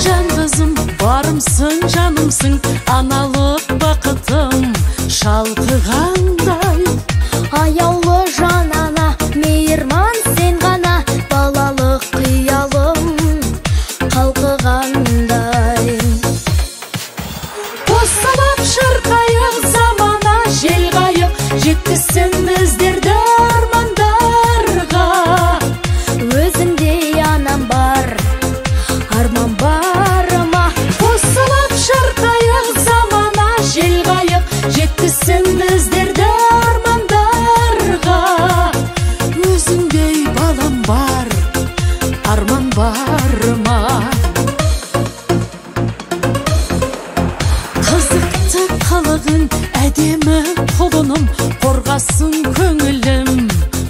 жан қызым, барымсың, жанымсың, аналық бақытым шалқығандай. Аяулы жан ана, мейірман сен ғана, балалық қиялым қалқығандай. Қосылып шырқайық замана, жел қайық, жеткізсін біздерді армандарға. Өзіңдей анам бар, арман барыма. Қосылып шырқайық замана, жел қайық, жеткізсін біздерді армандарға. Өзіңдей балам бар, арман барыма. Қызықты қылығың, әдемі құлыным, қорғасын көңілім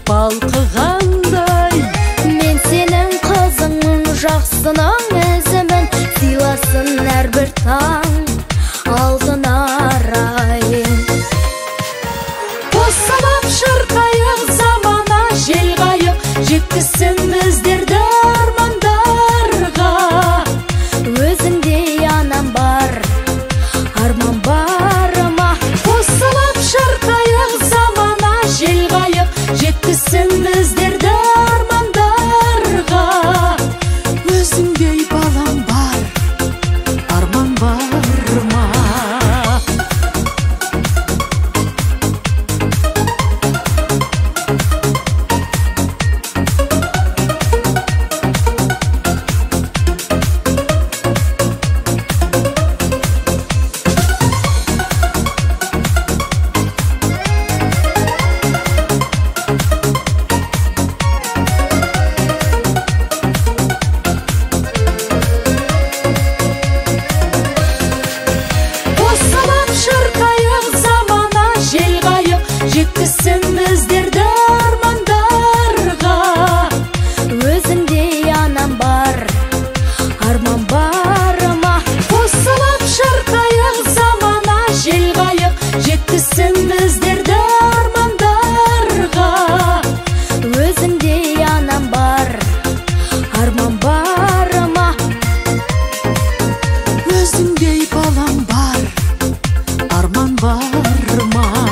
балқығандай. Мен сенің қызыңмын, жақсының ізімін, сыйласын әрбір таң алтын арай. Қосылып шырқайық замана, жел қайық, жеткізсін біздерді армандарға. Өзіңдей анам бар, арман барыма. Қосылып шырқайық замана, жел қайық, жеткізсін біздерді армандарға. Өзіңдей балам бар, арман барыма. Қосылып шырқайық замана, жел қайық, жеткізсін біздерді армандарға. Өзіңдей анам бар, арман барыма. Қосылып шырқайық замана, жел қайық, жеткізсін біздерді армандарға. Өзіңдей анам бар, арман барыма. Өзіңдей балам бар, арман барыма.